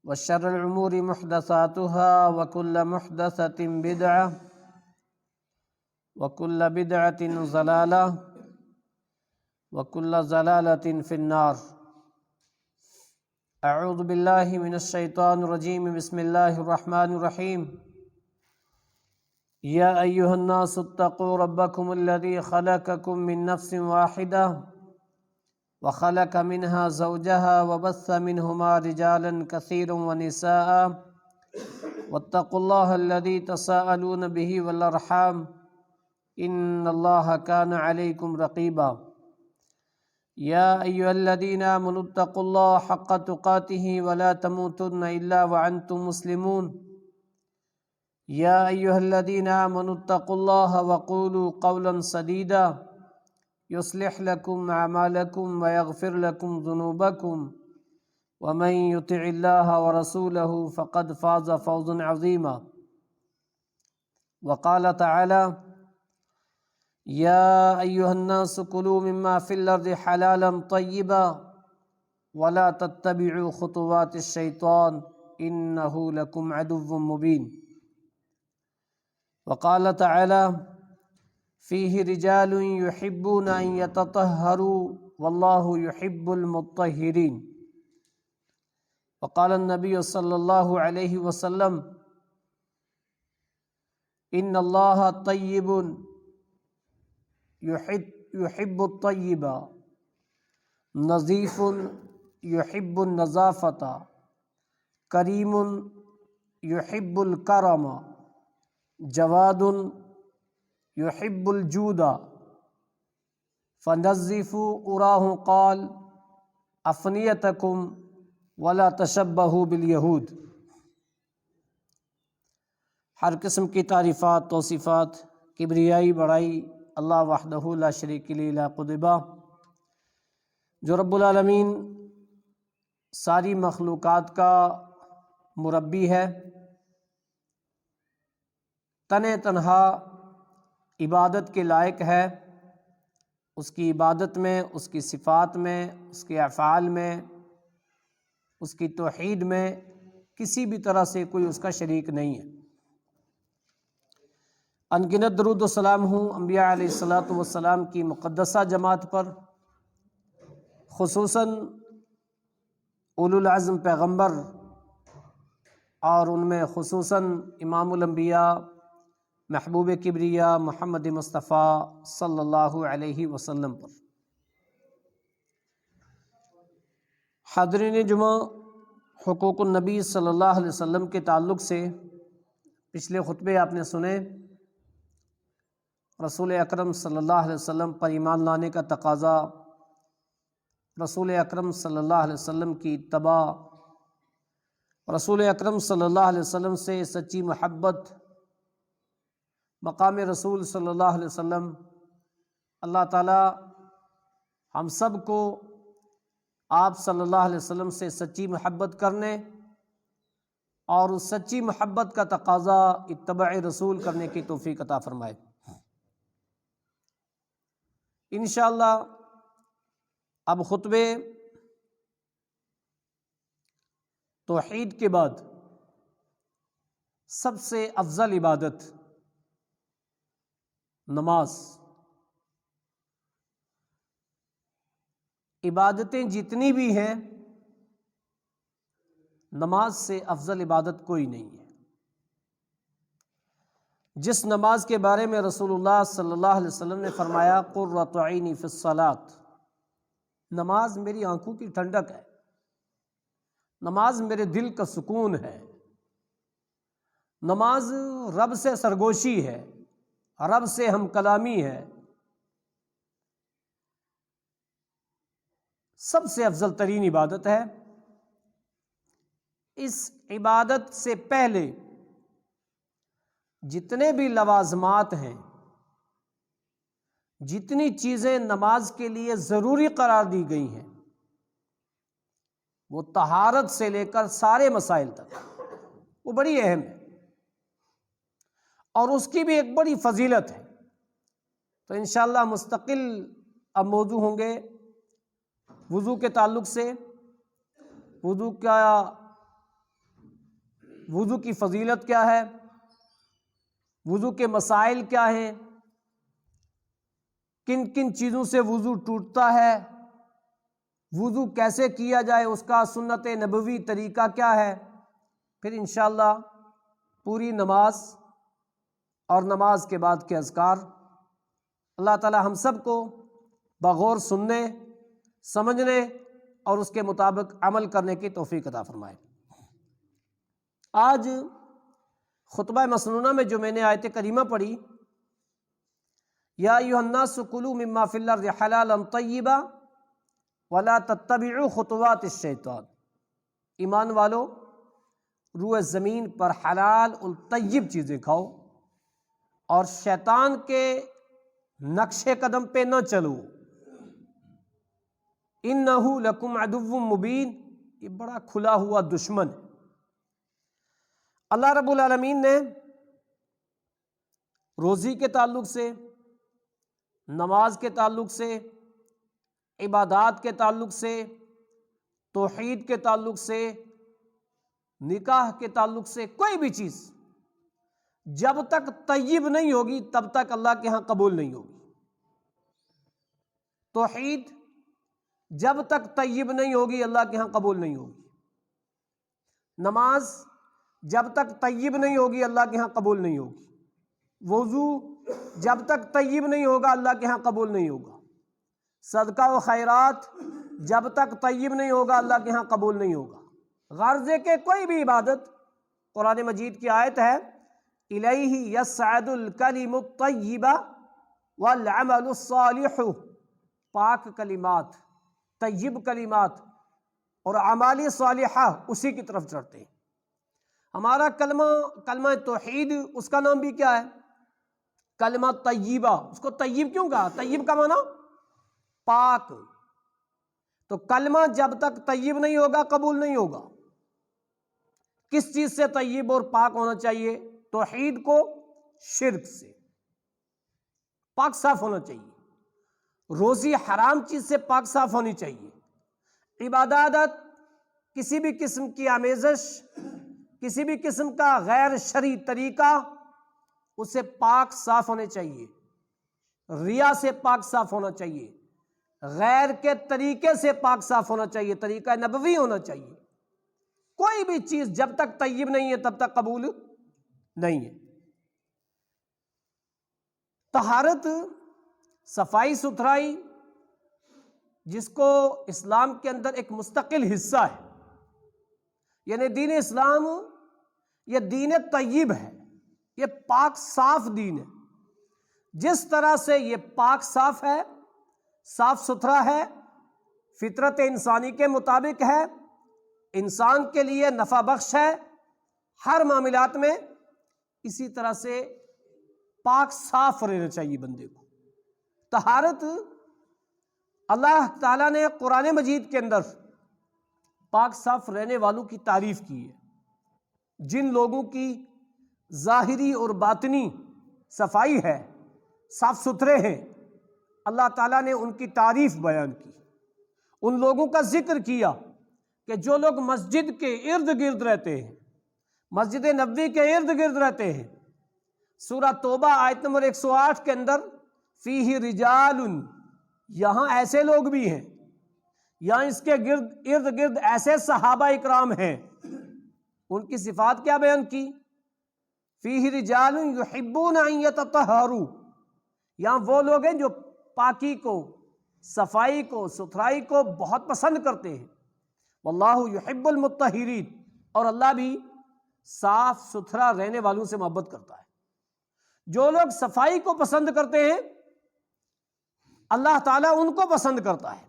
وشر الأمور محدثاتها وكل محدثة بدعة وكل بدعة ضلالة وكل ضلالة في النار. أعوذ بالله من الشيطان الرجيم. بسم الله الرحمن الرحيم. يا أيها الناس اتقوا ربكم الذي خلقكم من نفس واحدة وخلق منها زوجها وبث منهما رجالا كثيرا ونساء واتقوا الله الذي تساءلون به والأرحام إن الله كان عليكم رقيبا. يا أيها الذين آمنوا اتقوا الله حق تقاته ولا تموتن إلا وأنتم مسلمون. يا أيها الذين آمنوا اتقوا الله وقولوا قولا سديدا يصلح لكم أعمالكم ويغفر لكم ذنوبكم ومن يطع الله ورسوله فقد فاز فوزا عظيما. وقال تعالى: يا أيها الناس كلوا مما في الأرض حلالا طيبا ولا تتبعوا خطوات الشيطان إنه لكم عدو مبين. وقال تعالى: فيه رجال يحبون أن يتطهروا والله يحب المطهرين. وقال النبي صلى الله عليه وسلم: إن الله طيب يحب الطيب نظيف يحب النظافة كريم يحب الكرم جواد يحب الجود فنظفوا أراه قال أفنيتكم ولا تشبهوا باليهود. ہر قسم کی تعریفات، توصیفات، کبریائی، بڑائی اللہ وحدہ لا شریک لہ لا قدبہ، جو رب العالمین ساری مخلوقات کا مربی ہے، تنہا عبادت کے لائق ہے. اس کی عبادت میں، اس کی صفات میں، اس کے افعال میں، اس کی توحید میں کسی بھی طرح سے کوئی اس کا شریک نہیں ہے. انگنت درود و سلام ہوں انبیاء علیہ الصلوۃ والسلام کی مقدسہ جماعت پر، خصوصاً اولو العزم پیغمبر، اور ان میں خصوصاً امام الانبیاء محبوب کبریا محمد مصطفیٰ صلی اللہ علیہ وسلم پر. حاضرین جمعہ، حقوق النبی صلی اللہ علیہ وسلم کے تعلق سے پچھلے خطبے آپ نے سنے. رسول اکرم صلی اللہ علیہ وسلم پر ایمان لانے کا تقاضا، رسول اکرم صلی اللہ علیہ وسلم کی اتباع، رسول اکرم صلی اللہ علیہ وسلم سے سچی محبت، مقام رسول صلی اللہ علیہ وسلم. اللہ تعالی ہم سب کو آپ صلی اللہ علیہ وسلم سے سچی محبت کرنے اور اس سچی محبت کا تقاضا اتباع رسول کرنے کی توفیق عطا فرمائے. انشاءاللہ اب خطبے توحید کے بعد سب سے افضل عبادت نماز. عبادتیں جتنی بھی ہیں، نماز سے افضل عبادت کوئی نہیں ہے. جس نماز کے بارے میں رسول اللہ صلی اللہ علیہ وسلم نے فرمایا قرۃ عینی فی الصلاۃ، نماز میری آنکھوں کی ٹھنڈک ہے، نماز میرے دل کا سکون ہے، نماز رب سے سرگوشی ہے، رب سے ہم کلامی ہے، سب سے افضل ترین عبادت ہے. اس عبادت سے پہلے جتنے بھی لوازمات ہیں، جتنی چیزیں نماز کے لیے ضروری قرار دی گئی ہیں، وہ طہارت سے لے کر سارے مسائل تک وہ بڑی اہم ہے، اور اس کی بھی ایک بڑی فضیلت ہے. تو انشاءاللہ مستقل اب موضوع ہوں گے وضو کے تعلق سے، وضو کا وضو کی فضیلت کیا ہے، وضو کے مسائل کیا ہیں، کن کن چیزوں سے وضو ٹوٹتا ہے، وضو کیسے کیا جائے، اس کا سنت نبوی طریقہ کیا ہے، پھر انشاءاللہ پوری نماز اور نماز کے بعد کے اذکار۔ اللہ تعالی ہم سب کو بغور سننے، سمجھنے اور اس کے مطابق عمل کرنے کی توفیق عطا فرمائے۔ آج خطبہ مسنونہ میں جو میں نے آیت کریمہ پڑھی، یا ایھا الناس کلوا مما فی الارض حلالا طیبا ولا تتبعوا خطوات الشیطان، ایمان والو روئے زمین پر حلال اور طیب چیزیں کھاؤ اور شیطان کے نقش قدم پہ نہ چلو، انہ لکم عدو مبین، یہ بڑا کھلا ہوا دشمن ہے۔ اللہ رب العالمین نے روزی کے تعلق سے، نماز کے تعلق سے، عبادات کے تعلق سے، توحید کے تعلق سے، نکاح کے تعلق سے، کوئی بھی چیز جب تک طیب نہیں ہوگی تب تک اللہ کے ہاں قبول نہیں ہوگی۔ توحید جب تک طیب نہیں ہوگی اللہ کے ہاں قبول نہیں ہوگی، نماز جب تک طیب نہیں ہوگی اللہ کے ہاں قبول نہیں ہوگی، وضو جب تک طیب نہیں ہوگا اللہ کے ہاں قبول نہیں ہوگا، صدقہ و خیرات جب تک طیب نہیں ہوگا اللہ کے ہاں قبول نہیں ہوگا۔ غرض ہے کہ کوئی بھی عبادت، قرآن مجید کی آیت ہے الیہ یصعد الکلم الطیب والعمل الصالح، پاک کلمات، طیب کلمات اور اعمال صالحہ اسی کی طرف چڑھتے ہیں۔ ہمارا کلمہ توحید، اس کا نام بھی کیا ہے؟ کلمہ طیبہ۔ اس کو طیب کیوں کہا؟ طیب کا معنی پاک۔ تو کلمہ جب تک طیب نہیں ہوگا قبول نہیں ہوگا۔ کس چیز سے طیب اور پاک ہونا چاہیے؟ توحید کو شرک سے پاک صاف ہونا چاہیے، روزی حرام چیز سے پاک صاف ہونی چاہیے، عبادات کسی بھی قسم کی آمیزش، کسی بھی قسم کا غیر شرعی طریقہ، اسے پاک صاف ہونے چاہیے، ریا سے پاک صاف ہونا چاہیے، غیر کے طریقے سے پاک صاف ہونا چاہیے، طریقہ نبوی ہونا چاہیے۔ کوئی بھی چیز جب تک طیب نہیں ہے تب تک قبول نہیں ہے۔ طہارت، صفائی ستھرائی، جس کو اسلام کے اندر ایک مستقل حصہ ہے، یعنی دین اسلام یہ دین طیب ہے، یہ پاک صاف دین ہے۔ جس طرح سے یہ پاک صاف ہے، صاف ستھرا ہے، فطرت انسانی کے مطابق ہے، انسان کے لیے نفع بخش ہے ہر معاملات میں، اسی طرح سے پاک صاف رہنا چاہیے بندے کو۔ طہارت، اللہ تعالیٰ نے قرآن مجید کے اندر پاک صاف رہنے والوں کی تعریف کی ہے۔ جن لوگوں کی ظاہری اور باطنی صفائی ہے، صاف ستھرے ہیں، اللہ تعالیٰ نے ان کی تعریف بیان کی، ان لوگوں کا ذکر کیا کہ جو لوگ مسجد کے ارد گرد رہتے ہیں، مسجد نبوی کے ارد گرد رہتے ہیں۔ سورہ توبہ آیت نمبر 108 کے اندر فیہ رجال، یہاں ایسے لوگ بھی ہیں، یہاں اس کے ارد گرد ایسے صحابہ اکرام ہیں، ان کی صفات کیا بیان کی؟ فیہ رجال یحبون ان یتطہروا، یہاں وہ لوگ ہیں جو پاکی کو، صفائی کو، ستھرائی کو بہت پسند کرتے ہیں۔ واللہ یحب المطہرین، اور اللہ بھی صاف ستھرا رہنے والوں سے محبت کرتا ہے۔ جو لوگ صفائی کو پسند کرتے ہیں اللہ تعالیٰ ان کو پسند کرتا ہے۔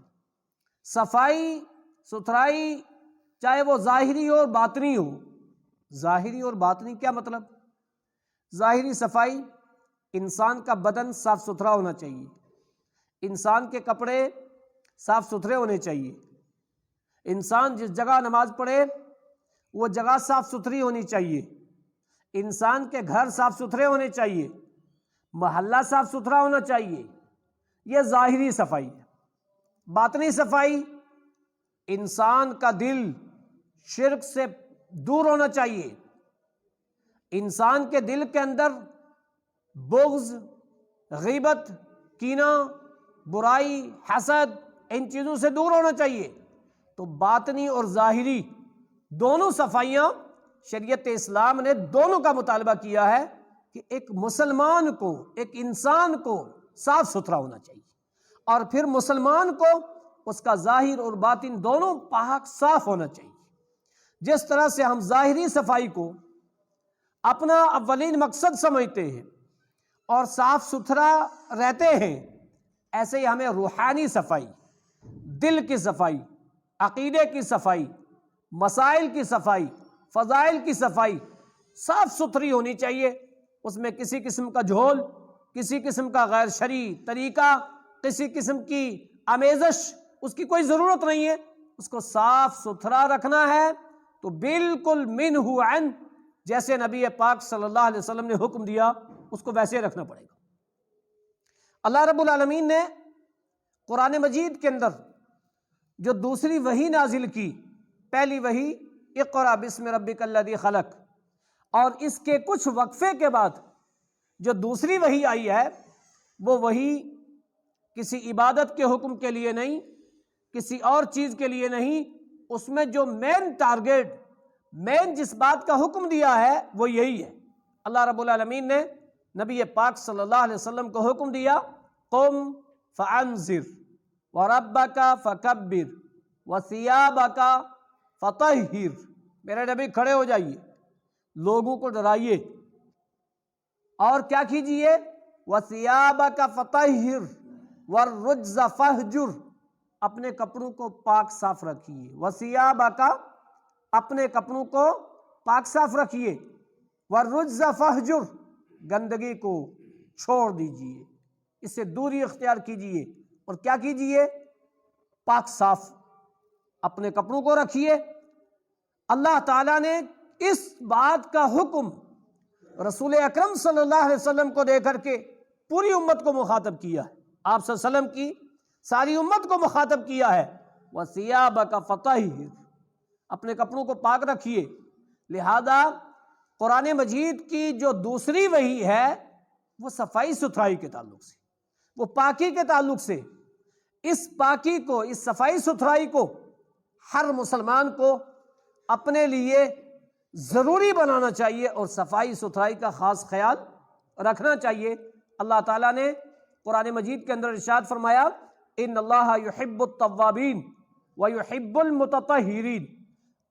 صفائی ستھرائی چاہے وہ ظاہری اور باطنی ہو۔ ظاہری اور باطنی کیا مطلب؟ ظاہری صفائی، انسان کا بدن صاف ستھرا ہونا چاہیے، انسان کے کپڑے صاف ستھرے ہونے چاہیے، انسان جس جگہ نماز پڑھے وہ جگہ صاف ستھری ہونی چاہیے، انسان کے گھر صاف ستھرے ہونے چاہیے، محلہ صاف ستھرا ہونا چاہیے۔ یہ ظاہری صفائی ہے۔ باطنی صفائی، انسان کا دل شرک سے دور ہونا چاہیے، انسان کے دل کے اندر بغض، غیبت، کینہ، برائی، حسد، ان چیزوں سے دور ہونا چاہیے۔ تو باطنی اور ظاہری دونوں صفائیاں شریعت اسلام نے دونوں کا مطالبہ کیا ہے کہ ایک مسلمان کو، ایک انسان کو صاف ستھرا ہونا چاہیے، اور پھر مسلمان کو اس کا ظاہر اور باطن دونوں پاک صاف ہونا چاہیے۔ جس طرح سے ہم ظاہری صفائی کو اپنا اولین مقصد سمجھتے ہیں اور صاف ستھرا رہتے ہیں، ایسے ہی ہمیں روحانی صفائی، دل کی صفائی، عقیدے کی صفائی، مسائل کی صفائی، فضائل کی صفائی صاف ستھری ہونی چاہیے۔ اس میں کسی قسم کا جھول، کسی قسم کا غیر شرعی طریقہ، کسی قسم کی آمیزش، اس کی کوئی ضرورت نہیں ہے۔ اس کو صاف ستھرا رکھنا ہے تو بالکل منہ عن، جیسے نبی پاک صلی اللہ علیہ وسلم نے حکم دیا اس کو ویسے رکھنا پڑے گا۔ اللہ رب العالمین نے قرآن مجید کے اندر جو دوسری وحی نازل کی، پہلی وحی اقرأ بسم ربک الذی خلق، اور اس کے کچھ وقفے کے بعد جو دوسری وحی آئی ہے، وہ وحی کسی عبادت کے حکم کے لیے نہیں، کسی اور چیز کے لیے نہیں، اس میں جو مین ٹارگیٹ، مین جس بات کا حکم دیا ہے وہ یہی ہے۔ اللہ رب العالمین نے نبی پاک صلی اللہ علیہ وسلم کو حکم دیا، قم فانذر وربک فکبر وثیابک فطہر، میرے نبی کھڑے ہو جائیے، لوگوں کو ڈرائیے، اور کیا کیجئے، وثیابک فطہر والرجز فہجر، اپنے کپڑوں کو پاک صاف رکھیے، وثیابک، اپنے کپڑوں کو پاک صاف رکھیے، والرجز فہجر، گندگی کو چھوڑ دیجئے، اس سے دوری اختیار کیجئے، اور کیا کیجئے، پاک صاف اپنے کپڑوں کو رکھیے۔ اللہ تعالیٰ نے اس بات کا حکم رسول اکرم صلی اللہ علیہ وسلم کو دے کر کے پوری امت کو مخاطب کیا ہے، آپ صلی اللہ علیہ وسلم کی ساری امت کو مخاطب کیا ہے، وَثِيَابَكَ فَطَهِّرْ، اپنے کپڑوں کو پاک رکھیے۔ لہذا قرآن مجید کی جو دوسری وحی ہے وہ صفائی ستھرائی کے تعلق سے، وہ پاکی کے تعلق سے، اس پاکی کو، اس صفائی ستھرائی کو ہر مسلمان کو اپنے لیے ضروری بنانا چاہیے اور صفائی ستھرائی کا خاص خیال رکھنا چاہیے۔ اللہ تعالیٰ نے قرآن مجید کے اندر ارشاد فرمایا، ان اللہ یحب التوابین ویحب المتطہرین،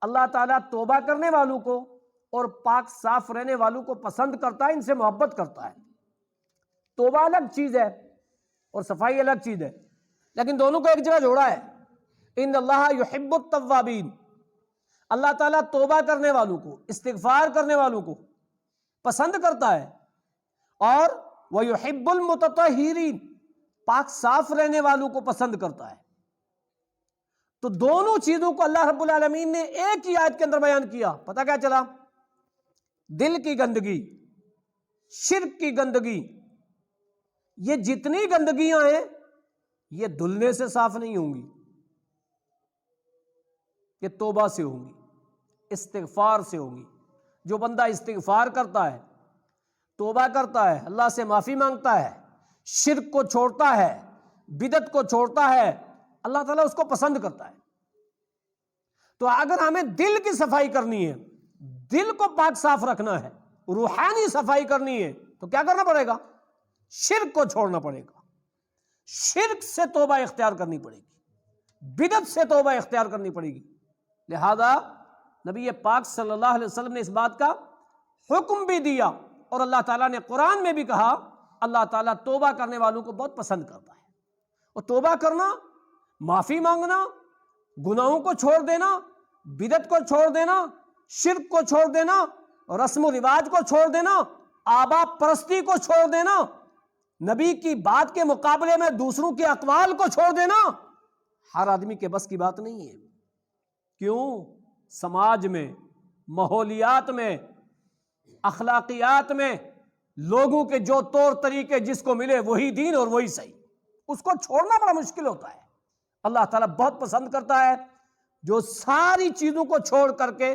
اللہ تعالیٰ توبہ کرنے والوں کو اور پاک صاف رہنے والوں کو پسند کرتا ہے، ان سے محبت کرتا ہے۔ توبہ الگ چیز ہے اور صفائی الگ چیز ہے، لیکن دونوں کو ایک جگہ جوڑا ہے۔ ان اللہ یحب التوابین، اللہ تعالیٰ توبہ کرنے والوں کو، استغفار کرنے والوں کو پسند کرتا ہے، اور وَيُحِبُّ الْمُتَطَهِّرِينَ، پاک صاف رہنے والوں کو پسند کرتا ہے۔ تو دونوں چیزوں کو اللہ رب العالمین نے ایک ہی آیت کے اندر بیان کیا۔ پتہ کیا چلا؟ دل کی گندگی، شرک کی گندگی، یہ جتنی گندگیاں ہیں یہ دھلنے سے صاف نہیں ہوں گی، یہ توبہ سے ہوں گی، استغفار سے ہوں گی۔ جو بندہ استغفار کرتا ہے، توبہ کرتا ہے، اللہ سے معافی مانگتا ہے، شرک کو چھوڑتا ہے، بدعت کو چھوڑتا ہے، اللہ تعالیٰ اس کو پسند کرتا ہے۔ تو اگر ہمیں دل کی صفائی کرنی ہے، دل کو پاک صاف رکھنا ہے، روحانی صفائی کرنی ہے، تو کیا کرنا پڑے گا؟ شرک کو چھوڑنا پڑے گا، شرک سے توبہ اختیار کرنی پڑے گی، بدعت سے توبہ اختیار کرنی پڑے گی۔ لہذا نبی پاک صلی اللہ علیہ وسلم نے اس بات کا حکم بھی دیا، اور اللہ تعالیٰ نے قرآن میں بھی کہا، اللہ تعالیٰ توبہ کرنے والوں کو بہت پسند کرتا ہے۔ اور توبہ کرنا، معافی مانگنا، گناہوں کو چھوڑ دینا، بدعت کو چھوڑ دینا، شرک کو چھوڑ دینا، رسم و رواج کو چھوڑ دینا، آبا پرستی کو چھوڑ دینا، نبی کی بات کے مقابلے میں دوسروں کے اقوال کو چھوڑ دینا، ہر آدمی کے بس کی بات نہیں ہے۔ کیوں؟ سماج میں، ماحولیات میں، اخلاقیات میں لوگوں کے جو طور طریقے جس کو ملے وہی دین اور وہی صحیح، اس کو چھوڑنا بڑا مشکل ہوتا ہے۔ اللہ تعالیٰ بہت پسند کرتا ہے جو ساری چیزوں کو چھوڑ کر کے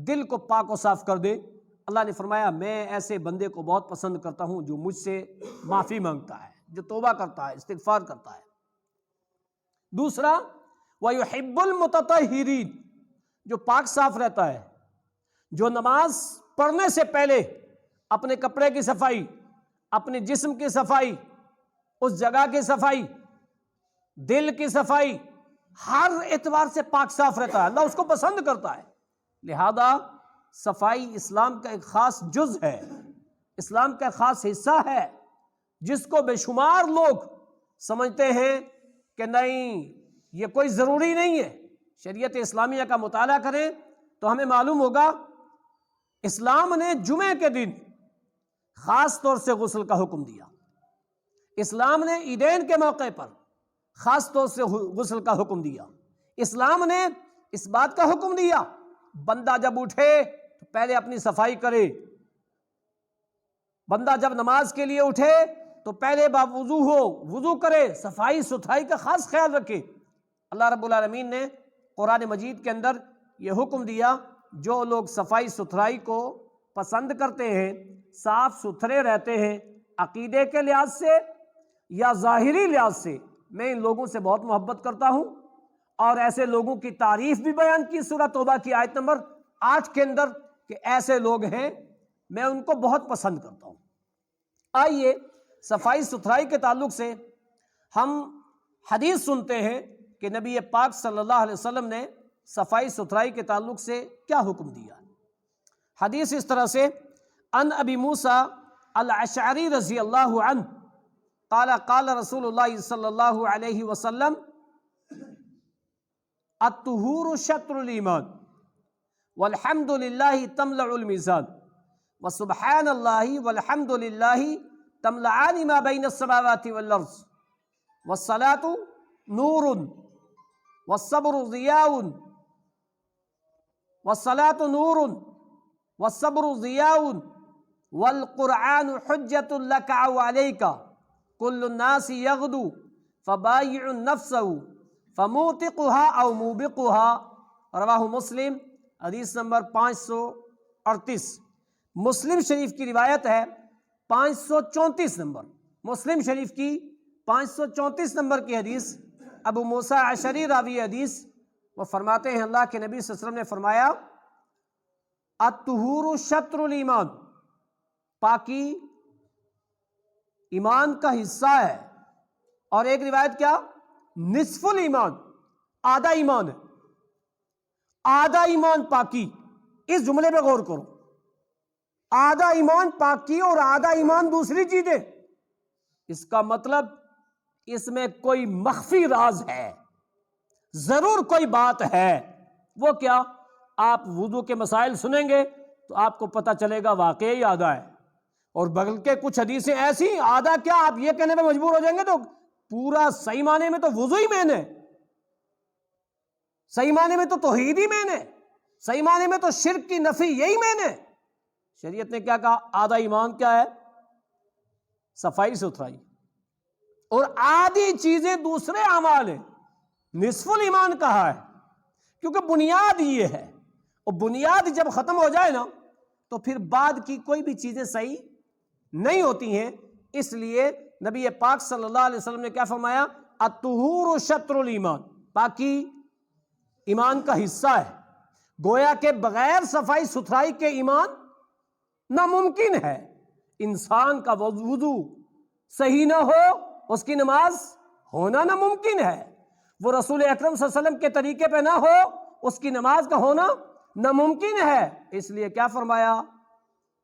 دل کو پاک و صاف کر دے، اللہ نے فرمایا میں ایسے بندے کو بہت پسند کرتا ہوں جو مجھ سے معافی مانگتا ہے، جو توبہ کرتا ہے، استغفار کرتا ہے۔ دوسرا وَيُحِبُّ الْمُتَطَہِّرِينَ، جو پاک صاف رہتا ہے، جو نماز پڑھنے سے پہلے اپنے کپڑے کی صفائی، اپنے جسم کی صفائی، اس جگہ کی صفائی، دل کی صفائی، ہر اعتبار سے پاک صاف رہتا ہے، اللہ اس کو پسند کرتا ہے۔ لہذا صفائی اسلام کا ایک خاص جز ہے، اسلام کا خاص حصہ ہے، جس کو بے شمار لوگ سمجھتے ہیں کہ نہیں یہ کوئی ضروری نہیں ہے۔ شریعت اسلامیہ کا مطالعہ کریں تو ہمیں معلوم ہوگا اسلام نے جمعے کے دن خاص طور سے غسل کا حکم دیا، اسلام نے عیدین کے موقع پر خاص طور سے غسل کا حکم دیا، اسلام نے اس بات کا حکم دیا بندہ جب اٹھے تو پہلے اپنی صفائی کرے، بندہ جب نماز کے لیے اٹھے تو پہلے باوضو ہو، وضو کرے، صفائی ستھرائی کا خاص خیال رکھے۔ اللہ رب العالمین نے قرآن مجید کے اندر یہ حکم دیا جو لوگ صفائی ستھرائی کو پسند کرتے ہیں، صاف ستھرے رہتے ہیں عقیدے کے لحاظ سے یا ظاہری لحاظ سے، میں ان لوگوں سے بہت محبت کرتا ہوں، اور ایسے لوگوں کی تعریف بھی بیان کی سورہ توبہ کی آیت نمبر 8 کے اندر کہ ایسے لوگ ہیں میں ان کو بہت پسند کرتا ہوں۔ آئیے صفائی ستھرائی کے تعلق سے ہم حدیث سنتے ہیں کہ نبی پاک صلی اللہ علیہ وسلم نے صفائی ستھرائی کے تعلق سے کیا حکم دیا۔ حدیث اس طرح سے ان ابی موسیٰ الاشعری رضی اللہ عنہ قال قال رسول اللہ صلی اللہ علیہ وسلم الطہور شطر الایمان والحمد للہ تملأ المیزان وسبحان اللہ والحمد للہ تملأان ما بین السماوات والارض والصلاة نور والصبر ضیاء والصلاة نور والصبر ضیاء والقرآن حجۃ لک او علیک کل الناس یغدو فبایع نفسہ فموتقها او موبقها رواہ مسلم، حدیث نمبر 538۔ مسلم شریف کی روایت ہے 534 نمبر، مسلم شریف کی 534 نمبر کی حدیث، ابو موسیٰ اشعری راوی حدیث، وہ فرماتے ہیں اللہ کے نبی صلی اللہ علیہ وسلم نے فرمایا الطہور شطر الایمان، پاکی ایمان کا حصہ ہے، اور ایک روایت کیا نصف الایمان، آدھا ایمان ہے، آدھا ایمان پاکی۔ اس جملے پہ غور کرو، آدھا ایمان پاکی اور آدھا ایمان دوسری چیز ہے۔ اس کا مطلب اس میں کوئی مخفی راز ہے، ضرور کوئی بات ہے۔ وہ کیا؟ آپ وضو کے مسائل سنیں گے تو آپ کو پتہ چلے گا واقعی آدھا ہے، اور بغل کے کچھ حدیثیں ایسی آدھا کیا آپ یہ کہنے پہ مجبور ہو جائیں گے تو پورا صحیح معنی میں تو وضو ہی مین ہے، صحیح معنی میں تو توحید ہی مین ہے، صحیح معنی میں تو شرک کی نفی یہی مین ہے۔ شریعت نے کیا کہا؟ آدھا ایمان کیا ہے؟ صفائی ستھرائی، اور آدھی چیزیں دوسرے اعمال ہیں، نصف الایمان کہا ہے کیونکہ بنیاد یہ ہے، اور بنیاد جب ختم ہو جائے نا تو پھر بعد کی کوئی بھی چیزیں صحیح نہیں ہوتی ہیں۔ اس لیے نبی پاک صلی اللہ علیہ وسلم نے کیا فرمایا؟ الطہور شطر الایمان، پاکی ایمان کا حصہ ہے۔ گویا کہ بغیر صفائی ستھرائی کے ایمان ناممکن ہے۔ انسان کا وضو صحیح نہ ہو، اس کی نماز ہونا ناممکن ہے۔ وہ رسول اکرم صلی اللہ علیہ وسلم کے طریقے پہ نہ ہو، اس کی نماز کا ہونا ناممکن ہے۔ اس لیے کیا فرمایا؟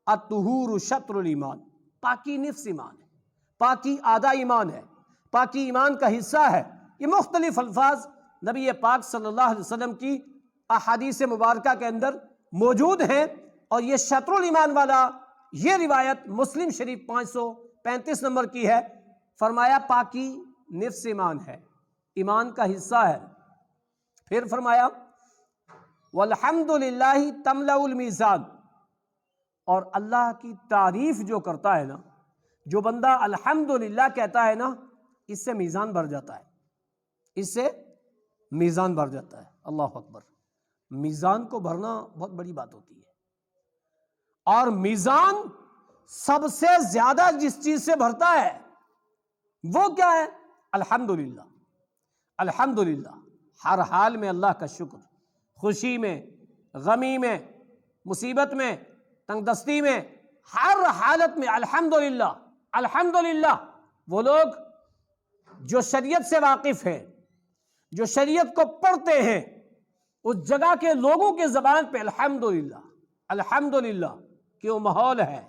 الطہور شطر الایمان، پاکی نصف ایمان ہے، پاکی آدھا ایمان ہے، پاکی ایمان کا حصہ ہے۔ یہ مختلف الفاظ نبی پاک صلی اللہ علیہ وسلم کی احادیث مبارکہ کے اندر موجود ہیں، اور یہ شطر الایمان والا یہ روایت مسلم شریف 535 نمبر کی ہے۔ فرمایا پاکی نصف ایمان ہے، ایمان کا حصہ ہے۔ پھر فرمایا والحمد للہ تملأ المیزان، اور اللہ کی تعریف جو کرتا ہے نا، جو بندہ الحمدللہ کہتا ہے نا، اس سے میزان بھر جاتا ہے، اس سے میزان بھر جاتا ہے۔ اللہ اکبر، میزان کو بھرنا بہت بڑی بات ہوتی ہے۔ اور میزان سب سے زیادہ جس چیز سے بھرتا ہے وہ کیا ہے؟ الحمدللہ۔ الحمدللہ، ہر حال میں اللہ کا شکر، خوشی میں، غمی میں، مصیبت میں، تنگ دستی میں، ہر حالت میں الحمدللہ الحمدللہ۔ وہ لوگ جو شریعت سے واقف ہیں، جو شریعت کو پڑھتے ہیں، اس جگہ کے لوگوں کے زبان پہ الحمدللہ الحمدللہ کیوں ماحول ہے،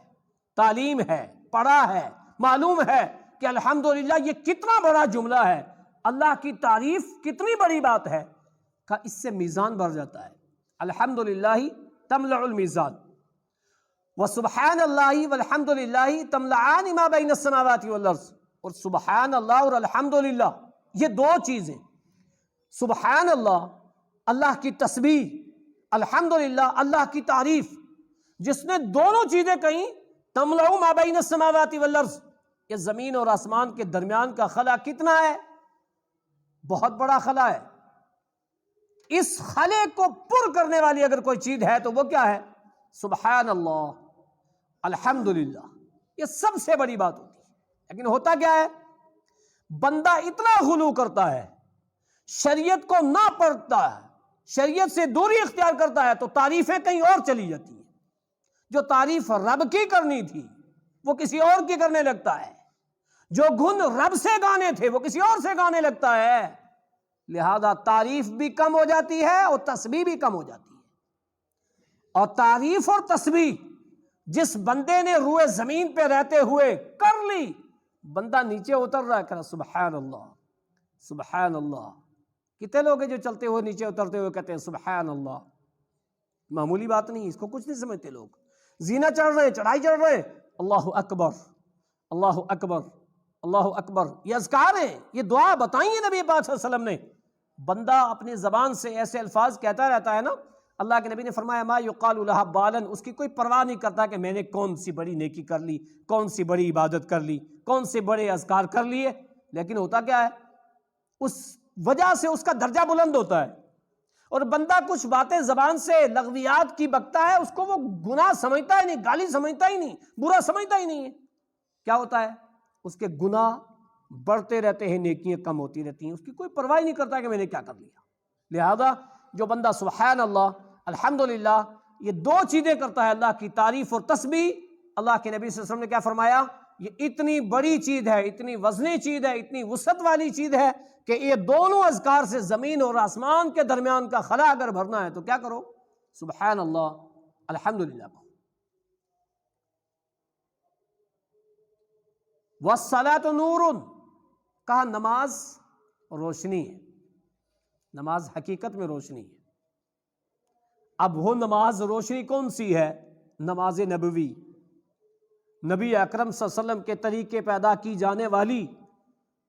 تعلیم ہے، پڑھا ہے، معلوم ہے کہ الحمدللہ یہ کتنا بڑا جملہ ہے، اللہ کی تعریف کتنی بڑی بات ہے، کہ اس سے میزان بڑھ جاتا ہے۔ الحمدللہ تملأ المیزان وسبحان اللہ والحمدللہ تملأان ما بین السماوات والارض۔ اور سبحان اللہ اور الحمدللہ یہ دو چیزیں، سبحان اللہ اللہ کی تسبیح، الحمدللہ اللہ کی تعریف، جس نے دونوں چیزیں کہیں، تملأ ما بین السماوات والارض، یہ زمین اور آسمان کے درمیان کا خلا کتنا ہے؟ بہت بڑا خلا ہے۔ اس خلے کو پر کرنے والی اگر کوئی چیز ہے تو وہ کیا ہے؟ سبحان اللہ الحمدللہ۔ یہ سب سے بڑی بات ہوتی ہے۔ لیکن ہوتا کیا ہے؟ بندہ اتنا غلو کرتا ہے، شریعت کو نہ پڑھتا ہے، شریعت سے دوری اختیار کرتا ہے، تو تعریفیں کہیں اور چلی جاتی ہیں۔ جو تعریف رب کی کرنی تھی وہ کسی اور کی کرنے لگتا ہے، جو گن رب سے گانے تھے وہ کسی اور سے گانے لگتا ہے، لہذا تعریف بھی کم ہو جاتی ہے اور تسبیح بھی کم ہو جاتی ہے۔ اور تعریف اور تسبیح جس بندے نے روئے زمین پہ رہتے ہوئے کر لی، بندہ نیچے اتر رہا ہے، کہنا سبحان اللہ سبحان اللہ۔ کتنے لوگ ہیں جو چلتے ہوئے نیچے اترتے ہوئے کہتے ہیں سبحان اللہ؟ معمولی بات نہیں، اس کو کچھ نہیں سمجھتے لوگ۔ زینہ چڑھ رہے، چڑھائی چڑھ رہے، اللہ اکبر اللہ اکبر اللہ اکبر، یہ اذکار ہیں، یہ دعا بتائیں ہیں نبی پاک صلی اللہ علیہ وسلم نے۔ بندہ اپنی زبان سے ایسے الفاظ کہتا رہتا ہے نا، اللہ کے نبی نے فرمایا ما یقال لها بالا، اس کی کوئی پرواہ نہیں کرتا کہ میں نے کون سی بڑی نیکی کر لی، کون سی بڑی عبادت کر لی، کون سے بڑے اذکار کر لیے۔ لیکن ہوتا کیا ہے؟ اس وجہ سے اس کا درجہ بلند ہوتا ہے، اور بندہ کچھ باتیں زبان سے لغویات کی بکتا ہے، اس کو وہ گناہ سمجھتا ہی نہیں، گالی سمجھتا ہی نہیں، برا سمجھتا ہی نہیں ہے۔ کیا ہوتا ہے؟ اس کے گناہ بڑھتے رہتے ہیں، نیکیاں کم ہوتی رہتی ہیں، اس کی کوئی پرواہ نہیں کرتا کہ میں نے کیا کر لیا۔ لہذا جو بندہ سبحان اللہ الحمدللہ یہ دو چیزیں کرتا ہے، اللہ کی تعریف اور تسبیح، اللہ کے نبی صلی اللہ علیہ وسلم نے کیا فرمایا؟ یہ اتنی بڑی چیز ہے، اتنی وزنی چیز ہے، اتنی وسعت والی چیز ہے کہ یہ دونوں اذکار سے زمین اور آسمان کے درمیان کا خلا اگر بھرنا ہے تو کیا کرو؟ سبحان اللہ الحمدللہ کو۔ والصلاۃ نور، کہا نماز روشنی ہے، نماز حقیقت میں روشنی ہے۔ اب وہ نماز روشنی کون سی ہے؟ نماز نبوی، نبی اکرم صلی اللہ علیہ وسلم کے طریقے پیدا کی جانے والی،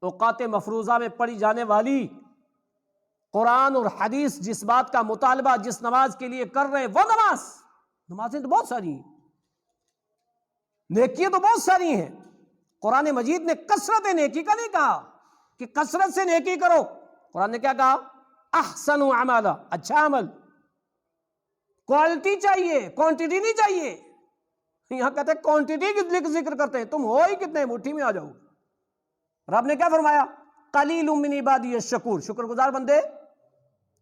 اوقات مفروضہ میں پڑھی جانے والی، قرآن اور حدیث جس بات کا مطالبہ جس نماز کے لیے کر رہے ہیں وہ نماز۔ نمازیں تو بہت ساری ہیں، نیکیاں تو بہت ساری ہیں۔ قرآن مجید نے کثرت نیکی کا نہیں کہا کہ کثرت سے نیکی کرو، قرآن نے کیا کہا؟ احسنوا عملا، اچھا عمل، کوالٹی چاہیے، کوانٹٹی نہیں چاہیے۔ یہاں کہتے ہیں کوانٹٹی کی ذکر کرتے ہیں، تم ہو ہی کتنے، مٹھی میں آ جاؤ۔ رب نے کیا فرمایا؟ قلیل من عبادی الشکور، شکر گزار بندے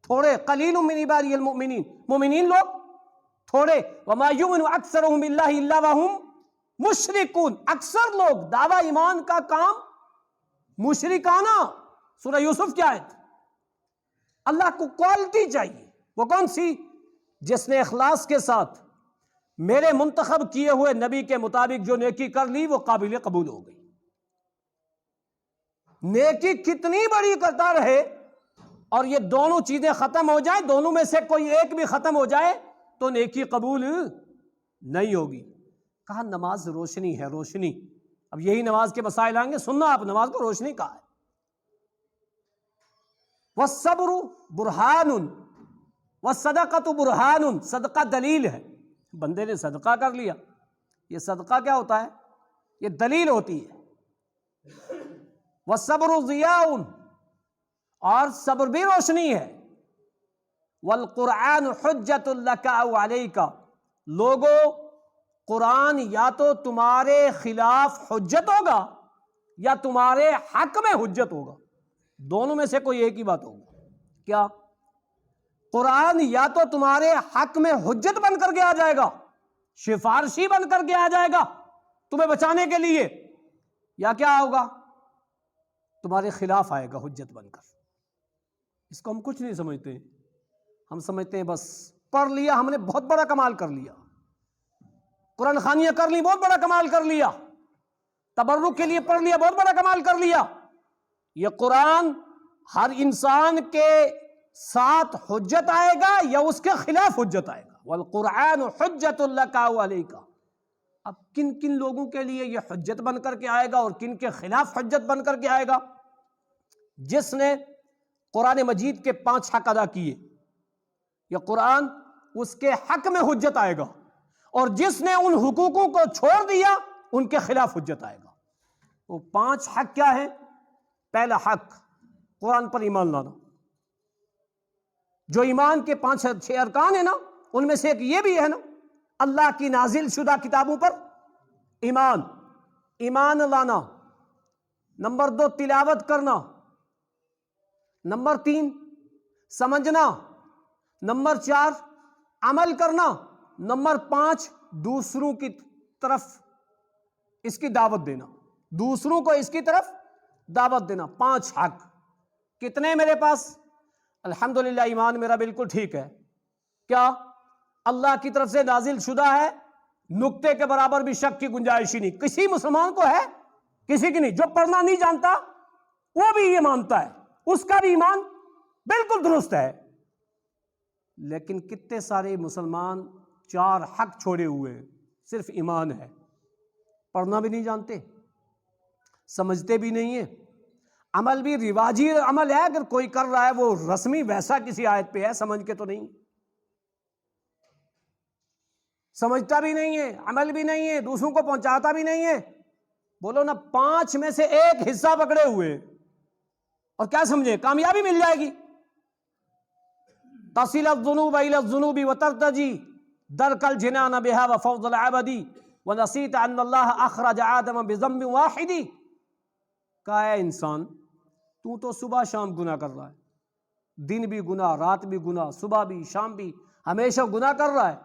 تھوڑے، قلیل من عبادی المؤمنین، مومنین لوگ تھوڑے، وما یؤمن اکثرهم باللہ الا وهم مشرکون، اکثر لوگ دعویٰ ایمان کا کام مشرکانہ۔ سورہ یوسف کی آیت۔ اللہ کو کوالٹی چاہیے، وہ کون سی؟ جس نے اخلاص کے ساتھ میرے منتخب کیے ہوئے نبی کے مطابق جو نیکی کر لی وہ قابل قبول ہو گئی۔ نیکی کتنی بڑی کرتا رہے اور یہ دونوں چیزیں ختم ہو جائیں، دونوں میں سے کوئی ایک بھی ختم ہو جائے تو نیکی قبول نہیں ہوگی۔ کہا نماز روشنی ہے، روشنی۔ اب یہی نماز کے مسائل آئیں گے، سننا آپ نماز کو روشنی کہا ہے۔ والصبر برہان والصدقۃ برہان، صدقہ دلیل ہے۔ بندے نے صدقہ کر لیا، یہ صدقہ کیا ہوتا ہے؟ یہ دلیل ہوتی ہے۔ والصبر ضیاء، اور صبر بھی روشنی ہے۔ والقرآن حجۃ لک او علیک، لوگوں قرآن یا تو تمہارے خلاف حجت ہوگا یا تمہارے حق میں حجت ہوگا، دونوں میں سے کوئی ایک ہی بات ہوگا۔ کیا؟ قرآن یا تو تمہارے حق میں حجت بن کر کے آ جائے گا، سفارشی بن کر کے آ جائے گا تمہیں بچانے کے لیے، یا کیا ہوگا؟ تمہارے خلاف آئے گا حجت بن کر۔ اس کو ہم کچھ نہیں سمجھتے، ہم سمجھتے ہیں بس پڑھ لیا ہم نے، بہت بڑا کمال کر لیا، قرآن خوانیاں کر لی، بہت بڑا کمال کر لیا، تبرک کے لیے پڑھ لیا، بہت بڑا کمال کر لیا۔ یہ قرآن ہر انسان کے ساتھ حجت آئے گا یا اس کے خلاف حجت آئے گا؟ والقرآن حجت لک او علیک۔ اب کن کن لوگوں کے لیے یہ حجت بن کر کے آئے گا اور کن کے خلاف حجت بن کر کے آئے گا؟ جس نے قرآن مجید کے 5 حق ادا کیے، یہ قرآن اس کے حق میں حجت آئے گا، اور جس نے ان حقوقوں کو چھوڑ دیا ان کے خلاف حجت آئے گا۔ وہ 5 حق کیا ہیں؟ پہلا حق قرآن پر ایمان لانا۔ جو ایمان کے 5-6 ارکان ہیں نا، ان میں سے ایک یہ بھی ہے نا، اللہ کی نازل شدہ کتابوں پر ایمان لانا۔ نمبر 2 تلاوت کرنا، نمبر 3 سمجھنا، نمبر 4 عمل کرنا، نمبر 5 دوسروں کی طرف اس کی دعوت دینا، دوسروں کو اس کی طرف دعوت دینا۔ 5 حق کتنے میرے پاس؟ الحمدللہ ایمان میرا بالکل ٹھیک ہے۔ کیا؟ اللہ کی طرف سے نازل شدہ ہے، نقطے کے برابر بھی شک کی گنجائش ہی نہیں۔ کسی مسلمان کو ہے؟ کسی کی نہیں۔ جو پڑھنا نہیں جانتا وہ بھی یہ مانتا ہے، اس کا بھی ایمان بالکل درست ہے۔ لیکن کتنے سارے مسلمان 4 حق چھوڑے ہوئے ہیں، صرف ایمان ہے، پڑھنا بھی نہیں جانتے، سمجھتے بھی نہیں ہیں، عمل بھی رواجی عمل ہے، اگر کوئی کر رہا ہے وہ رسمی ویسا کسی آیت پہ ہے، سمجھ کے تو نہیں، سمجھتا بھی نہیں ہے، عمل بھی نہیں ہے، دوسروں کو پہنچاتا بھی نہیں ہے۔ بولو نا 5 میں سے ایک حصہ پکڑے ہوئے، اور کیا سمجھے کامیابی مل جائے گی؟ تصل الذنوب الى الذنوب وترتجی درک الجنان بها وفوز العبد ونسیت ان اللہ اخرج آدم بذنب واحد۔ کہا ہے انسان تو صبح شام گناہ کر رہا ہے، دن بھی گناہ، رات بھی گناہ، صبح بھی شام بھی، ہمیشہ گناہ کر رہا ہے،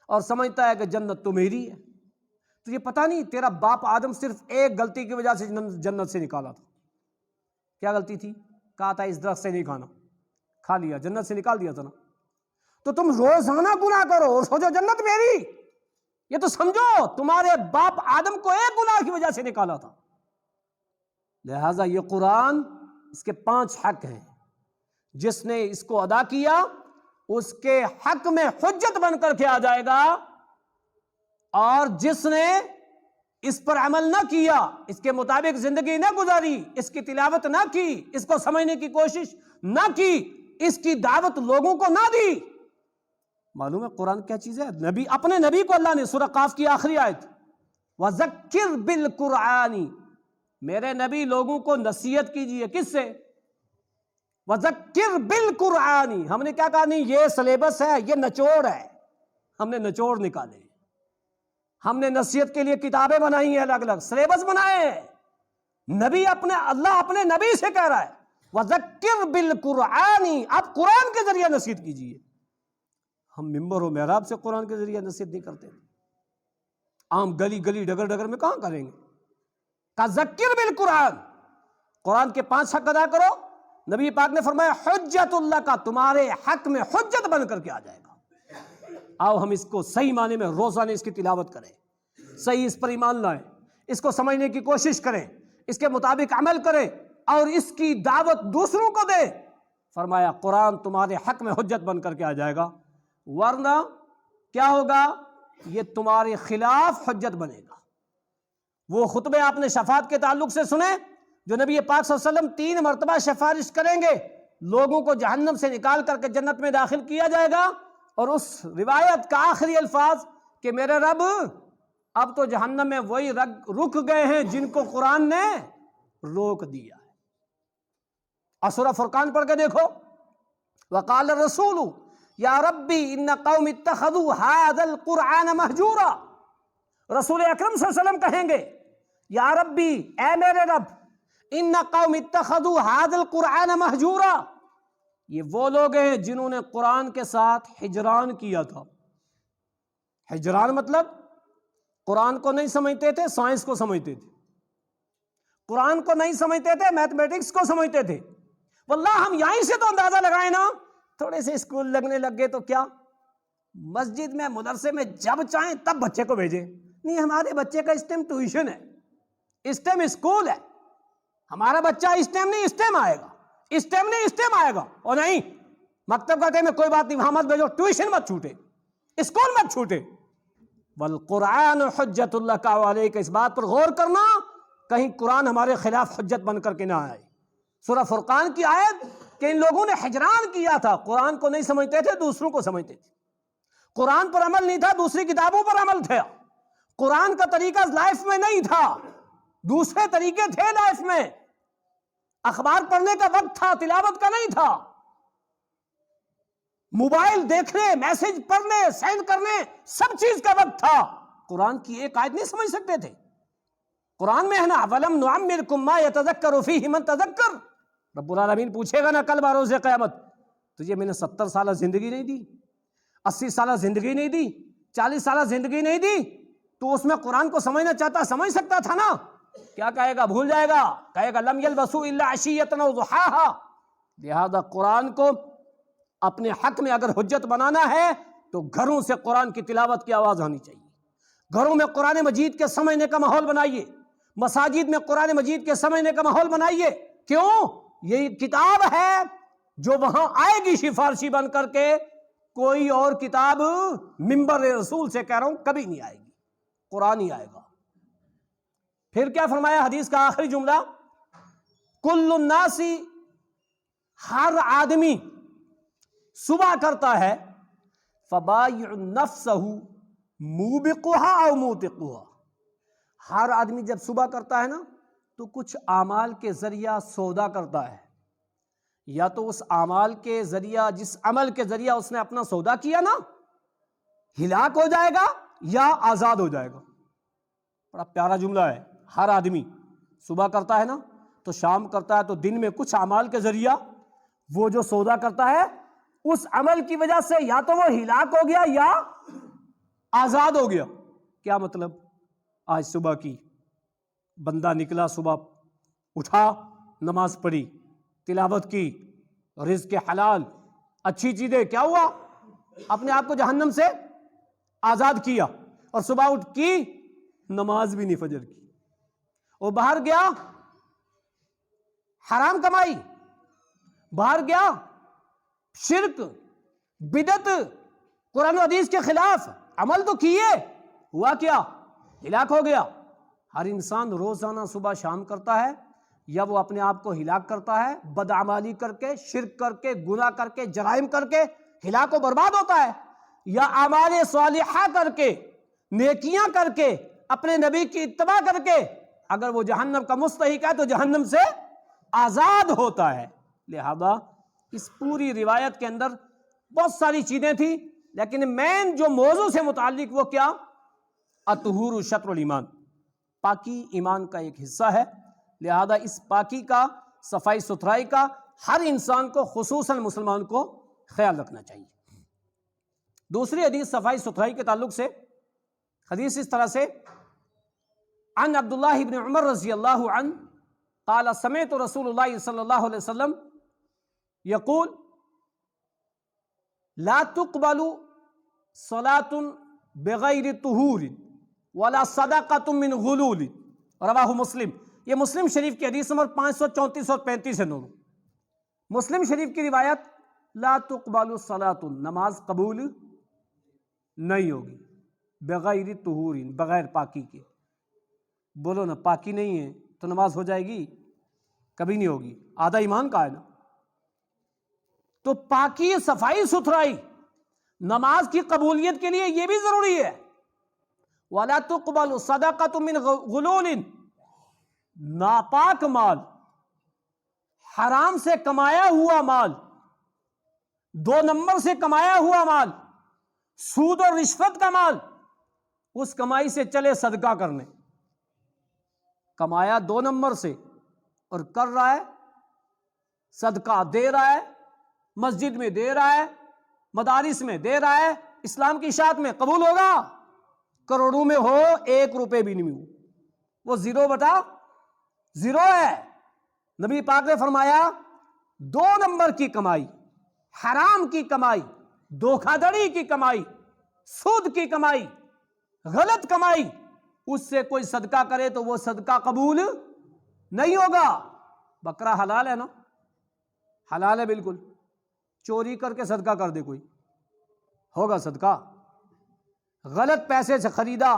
اور سمجھتا ہے کہ جنت تو میری ہے۔ تجھے پتہ نہیں تیرا باپ آدم صرف ایک غلطی کی وجہ سے جنت سے نکالا تھا۔ کیا غلطی تھی؟ کہا تھا اس درخت سے نہیں کھانا، کھا لیا، جنت سے نکال دیا تھا نا۔ تو تم روزانہ گناہ کرو اور سوچو جنت میری، یہ تو سمجھو تمہارے باپ آدم کو ایک گناہ کی وجہ سے نکالا تھا۔ لہٰذا یہ قرآن، اس کے 5 حق ہیں، جس نے اس کو ادا کیا اس کے حق میں حجت بن کر کے آ جائے گا، اور جس نے اس پر عمل نہ کیا، اس کے مطابق زندگی نہ گزاری، اس کی تلاوت نہ کی، اس کو سمجھنے کی کوشش نہ کی، اس کی دعوت لوگوں کو نہ دی۔ معلوم ہے قرآن کیا چیز ہے؟ نبی، اپنے نبی کو اللہ نے سورہ قاف کی آخری آیت وَذَكِّرْ بِالْقُرْآنِ، میرے نبی لوگوں کو نصیحت کیجئے، کس سے؟ وَذَكِّرْ بِالْقُرْآنِ۔ ہم نے کیا کہا؟ نہیں یہ سلیبس ہے، یہ نچوڑ ہے، ہم نے نچوڑ نکالے، ہم نے نصیحت کے لیے کتابیں بنائی ہیں، الگ الگ سلیبس بنائے ہیں۔ نبی اللہ اپنے نبی سے کہہ رہا ہے وَذَكِّرْ بِالْقُرْآنِ، آپ قرآن کے ذریعے نصیحت کیجئے۔ ہم ممبر و محراب سے قرآن کے ذریعے نصیحت نہیں کرتے، عام گلی گلی ڈگر ڈگر میں کہاں کریں گے؟ کہ ذکر بالقرآن، قرآن کے 5 حق ادا کرو۔ نبی پاک نے فرمایا حجت اللہ کا، تمہارے حق میں حجت بن کر کے آ جائے گا۔ آؤ ہم اس کو صحیح معنی میں روزانہ اس کی تلاوت کریں، صحیح اس پر ایمان لائیں، اس کو سمجھنے کی کوشش کریں، اس کے مطابق عمل کریں، اور اس کی دعوت دوسروں کو دیں۔ فرمایا قرآن تمہارے حق میں حجت بن کر کے آ جائے گا، ورنہ کیا ہوگا؟ یہ تمہارے خلاف حجت بنے گا۔ وہ خطبے آپ نے شفاعت کے تعلق سے سنے جو نبی پاک صلی اللہ علیہ وسلم 3 مرتبہ سفارش کریں گے، لوگوں کو جہنم سے نکال کر کے جنت میں داخل کیا جائے گا، اور اس روایت کا آخری الفاظ کہ میرے رب اب تو جہنم میں وہی رک گئے ہیں جن کو قرآن نے روک دیا ہے۔ اور سورہ فرقان پڑھ کے دیکھو، وقال الرسول یا ربی ان قوم اتخذوا هذا القرآن مہجورا، رسول اکرم صلی اللہ علیہ وسلم کہیں گے یا ربی، اے میرے رب، ان قوم اتخذوا هذا القرآن مہجورا، یہ وہ لوگ ہیں جنہوں نے قرآن کے ساتھ ہجران کیا تھا۔ ہجران مطلب قرآن کو نہیں سمجھتے تھے، سائنس کو سمجھتے تھے، قرآن کو نہیں سمجھتے تھے، میتھمیٹکس کو سمجھتے تھے۔ واللہ ہم یہیں سے تو اندازہ لگائیں نا، تھوڑے سے اسکول لگنے لگ گئے تو کیا، مسجد میں مدرسے میں جب چاہیں تب بچے کو بھیجیں، نہیں ہمارے بچے کا اس ٹائم ٹیوشن ہے، اس ٹائم اسکول ہے، ہمارا بچہ اس ٹائم نہیں اس ٹائم آئے گا، اس ٹائم نہیں اس ٹائم آئے گا، اور نہیں مکتب کا ٹائم ہے کوئی بات نہیں، وہاں مت بھیجو، ٹیوشن مت چھوٹے، اسکول مت چھوٹے۔ والقرآن حجت اللہ کا علیک، اس بات پر غور کرنا کہیں قرآن ہمارے خلاف حجت بن کر کے نہ آئے۔ سورہ فرقان کی آیت کہ ان لوگوں نے ہجران کیا تھا، قرآن کو نہیں سمجھتے تھے، دوسروں کو سمجھتے تھے، قرآن پر عمل نہیں تھا، دوسری کتابوں پر عمل تھا، قرآن کا طریقہ لائف میں نہیں تھا، دوسرے طریقے تھے لائف میں، اخبار پڑھنے کا وقت تھا، تلاوت کا نہیں تھا، موبائل دیکھنے، میسج پڑھنے، سینڈ کرنے، سب چیز کا وقت تھا، قرآن کی ایک آیت نہیں سمجھ سکتے تھے۔ قرآن میں ہے نا وَلَمْ نُعَمِّرْكُمْ مَا يَتَذَكَّرُ فِيهِ مَنْ تَذَكَّرَ، رب العالمین پوچھے گا نا کل بروز قیامت، تجھے میں نے 70 سالہ زندگی نہیں دی، 80 سالہ زندگی نہیں دی، 40 سالہ زندگی نہیں دی، تو اس میں قرآن کو سمجھنا چاہتا سمجھ سکتا تھا نا؟ کیا کہے گا؟ بھول جائے گا، کہے گا لم يلبسوا الا عشیۃ او ضحاها۔ لہذا قرآن کو اپنے حق میں اگر حجت بنانا ہے تو گھروں سے قرآن کی تلاوت کی آواز آنی چاہیے، گھروں میں قرآن مجید کے سمجھنے کا ماحول بنائیے، مساجد میں قرآن مجید کے سمجھنے کا ماحول بنائیے۔ کیوں؟ یہ کتاب ہے جو وہاں آئے گی سفارشی بن کر کے، کوئی اور کتاب منبر رسول سے کہہ رہا ہوں کبھی نہیں آئے گی، قرآن ہی آئے گا۔ پھر کیا فرمایا حدیث کا آخری جملہ؟ کل الناس، ہر آدمی صبح کرتا ہے، فبائع نفسہ موبقها او موتقها، ہر آدمی جب صبح کرتا ہے نا تو کچھ اعمال کے ذریعہ سودا کرتا ہے، یا تو اس اعمال کے ذریعہ، جس عمل کے ذریعہ اس نے اپنا سودا کیا نا، ہلاک ہو جائے گا یا آزاد ہو جائے گا۔ بڑا پیارا جملہ ہے، ہر آدمی صبح کرتا ہے نا تو شام کرتا ہے، تو دن میں کچھ اعمال کے ذریعہ وہ جو سودا کرتا ہے اس عمل کی وجہ سے یا تو وہ ہلاک ہو گیا یا آزاد ہو گیا۔ کیا مطلب؟ آج صبح کی بندہ نکلا، صبح اٹھا، نماز پڑھی، تلاوت کی، رزق حلال، اچھی چیزیں، کیا ہوا؟ اپنے آپ کو جہنم سے آزاد کیا، اور صبح اٹھ کی نماز بھی نہیں فجر کی، وہ باہر گیا حرام کمائی، باہر گیا شرک، بدعت، قرآن و حدیث کے خلاف عمل تو کیے، ہوا کیا؟ ہلاک ہو گیا۔ ہر انسان روزانہ صبح شام کرتا ہے، یا وہ اپنے آپ کو ہلاک کرتا ہے، بدعمالی کر کے، شرک کر کے، گناہ کر کے، جرائم کر کے ہلاک و برباد ہوتا ہے، یا اعمال صالحہ کر کے، نیکیاں کر کے، اپنے نبی کی اتباع کر کے اگر وہ جہنم کا مستحق ہے تو جہنم سے آزاد ہوتا ہے۔ لہذا اس پوری روایت کے اندر بہت ساری چیزیں تھیں، لیکن مین جو موضوع سے متعلق وہ کیا؟ الطہور شطر الایمان، پاکی ایمان کا ایک حصہ ہے، لہذا اس پاکی کا، صفائی ستھرائی کا ہر انسان کو، خصوصاً مسلمان کو خیال رکھنا چاہیے۔ دوسری حدیث صفائی ستھرائی کے تعلق سے، حدیث اس طرح سے، عن عبداللہ بن عمر رضی اللہ عنہ قال سمعت رسول اللہ صلی اللہ علیہ وسلم یقول لا تقبل صلاة بغیر طہور ولا صدقۃ من غلول، رواہ مسلم۔ یہ مسلم شریف کی حدیث نمبر 534 اور 35 ہے دونوں۔ مسلم شریف کی روایت، لا تقبل الصلاۃ، نماز قبول نہیں ہوگی، بغیر طہور، بغیر پاکی کے۔ بولو نا، پاکی نہیں ہے تو نماز ہو جائے گی؟ کبھی نہیں ہوگی، آدھا ایمان کا ہے نا۔ تو پاکی، صفائی ستھرائی نماز کی قبولیت کے لیے یہ بھی ضروری ہے۔ وَلَا تُقْبَلُ صَدَقَةٌ مِّن غُلُولٍ، ناپاک مال، حرام سے کمایا ہوا مال، 2 نمبر سے کمایا ہوا مال، سود اور رشوت کا مال، اس کمائی سے چلے صدقہ کرنے. کمایا 2 نمبر سے اور کر رہا ہے صدقہ، دے رہا ہے، مسجد میں دے رہا ہے، مدارس میں دے رہا ہے، اسلام کی اشاعت میں، قبول ہوگا؟ کروڑوں میں ہو 1 روپے بھی نہیں ہو، وہ 0/0 ہے. نبی پاک نے فرمایا 2 نمبر کی کمائی، حرام کی کمائی، دھوکہ دڑی کی کمائی، سود کی کمائی، غلط کمائی، اس سے کوئی صدقہ کرے تو وہ صدقہ قبول نہیں ہوگا. بکرا حلال ہے نا؟ حلال ہے بالکل. چوری کر کے صدقہ کر دے کوئی، ہوگا صدقہ؟ غلط پیسے سے خریدا،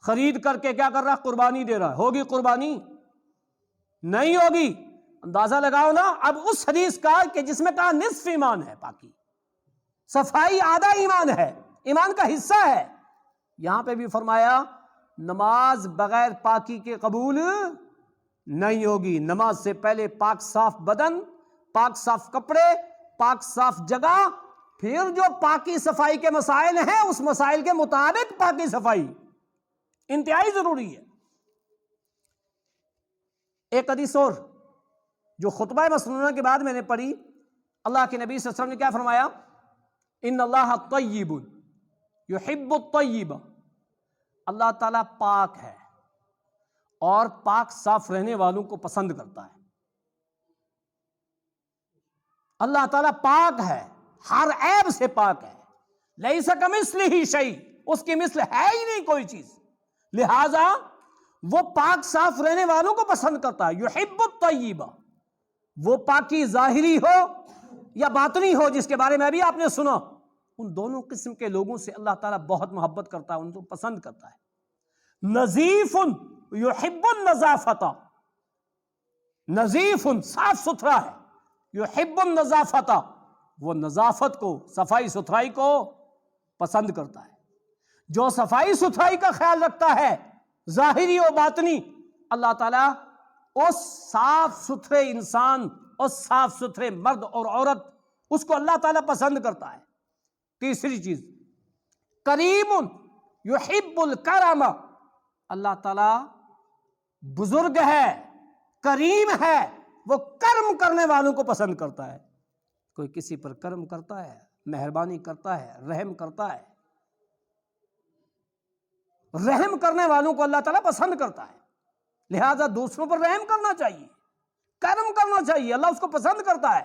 خرید کر کے کیا کر رہا؟ قربانی دے رہا ہے، ہوگی قربانی؟ نہیں ہوگی. اندازہ لگاؤ نا اب اس حدیث کا کہ جس میں کہا نصف ایمان ہے پاکی، صفائی آدھا ایمان ہے، ایمان کا حصہ ہے. یہاں پہ بھی فرمایا نماز بغیر پاکی کے قبول نہیں ہوگی. نماز سے پہلے پاک صاف بدن، پاک صاف کپڑے، پاک صاف جگہ، پھر جو پاکی صفائی کے مسائل ہیں اس مسائل کے مطابق پاکی صفائی انتہائی ضروری ہے. ایک حدیث اور جو خطبہ مسنونہ کے بعد میں نے پڑھی، اللہ کے نبی صلی اللہ علیہ وسلم نے کیا فرمایا؟ ان اللہ طیب یحب الطیب. اللہ تعالیٰ پاک ہے اور پاک صاف رہنے والوں کو پسند کرتا ہے. اللہ تعالیٰ پاک ہے، ہر عیب سے پاک ہے. لیس کمثلہ شیء، اس کی مثل ہے ہی نہیں کوئی چیز، لہذا وہ پاک صاف رہنے والوں کو پسند کرتا ہے. یحب الطیب، وہ پاکی ظاہری ہو یا باطنی ہو، جس کے بارے میں ابھی آپ نے سنا، ان دونوں قسم کے لوگوں سے اللہ تعالیٰ بہت محبت کرتا ہے، ان کو پسند کرتا ہے. نظیف یحب النظافۃ، نظیف صاف ستھرا ہے، یحب النظافۃ، وہ نظافت کو، صفائی ستھرائی کو پسند کرتا ہے. جو صفائی ستھرائی کا خیال رکھتا ہے ظاہری و باطنی، اللہ تعالیٰ اس صاف ستھرے انسان، اس صاف ستھرے مرد اور عورت، اس کو اللہ تعالیٰ پسند کرتا ہے. تیسری چیز کریم یحب الکرم، اللہ تعالیٰ بزرگ ہے، کریم ہے، وہ کرم کرنے والوں کو پسند کرتا ہے. کوئی کسی پر کرم کرتا ہے، مہربانی کرتا ہے، رحم کرتا ہے، رحم کرنے والوں کو اللہ تعالیٰ پسند کرتا ہے. لہذا دوسروں پر رحم کرنا چاہیے، کرم کرنا چاہیے، اللہ اس کو پسند کرتا ہے.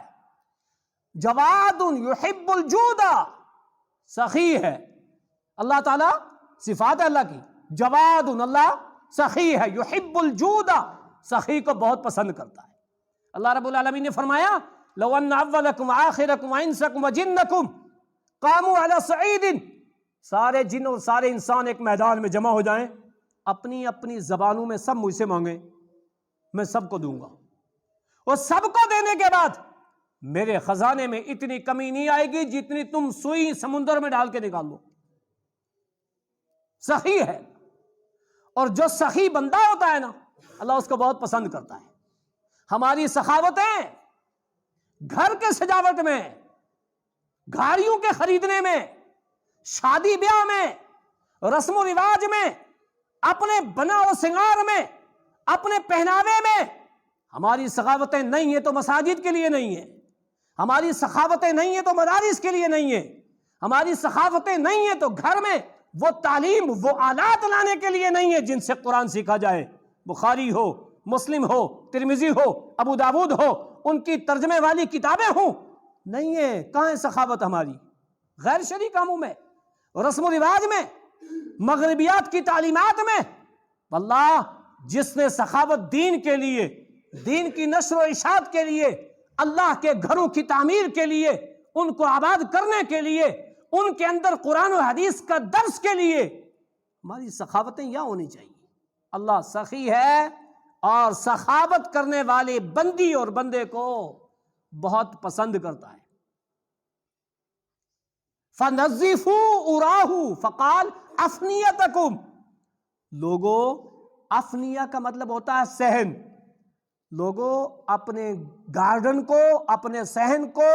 جواد یحب الجود، سخی ہے اللہ تعالیٰ، صفات ہے اللہ کی. جواد، اللہ سخی ہے. یحب الجود، سخی کو بہت پسند کرتا ہے. اللہ رب العالمین نے فرمایا لو ان اولکم آخرکم وانسکم وجنکم قاموا علی صعید، سارے جن اور سارے انسان ایک میدان میں جمع ہو جائیں، اپنی اپنی زبانوں میں سب مجھ سے مانگیں، میں سب کو دوں گا. اور سب کو دینے کے بعد میرے خزانے میں اتنی کمی نہیں آئے گی جتنی تم سوئی سمندر میں ڈال کے نکال دو. سخی ہے. اور جو سخی بندہ ہوتا ہے نا، اللہ اس کو بہت پسند کرتا ہے. ہماری سخاوتیں گھر کے سجاوٹ میں، گاڑیوں کے خریدنے میں، شادی بیاہ میں، رسم و رواج میں، اپنے بنا و سنگار میں، اپنے پہناوے میں، ہماری سخاوتیں نہیں ہیں تو مساجد کے لیے نہیں ہیں، ہماری سخاوتیں نہیں ہیں تو مدارس کے لیے نہیں ہیں، ہماری سخاوتیں نہیں ہیں تو گھر میں وہ تعلیم، وہ آلات لانے کے لیے نہیں ہیں جن سے قرآن سیکھا جائے. بخاری ہو، مسلم ہو، ترمذی ہو، ابو داود ہو، ان کی ترجمے والی کتابیں ہوں، نہیں ہے. کہاں ہے سخاوت ہماری؟ غیر شرعی کاموں میں، رسم و رواج میں، مغربیات کی تعلیمات میں. واللہ جس نے سخاوت دین کے لیے، دین کی نشر و اشاعت کے لیے، اللہ کے گھروں کی تعمیر کے لیے، ان کو آباد کرنے کے لیے، ان کے اندر قرآن و حدیث کا درس کے لیے، ہماری سخاوتیں یہاں ہونی چاہیے. اللہ سخی ہے اور سخاوت کرنے والے بندی اور بندے کو بہت پسند کرتا ہے. فَنَظِّفُوا أُرَاهُ فَقَالْ أَفْنِيَتَكُمْ، لوگوں، افنیہ کا مطلب ہوتا ہے صحن. لوگوں اپنے گارڈن کو، اپنے صحن کو،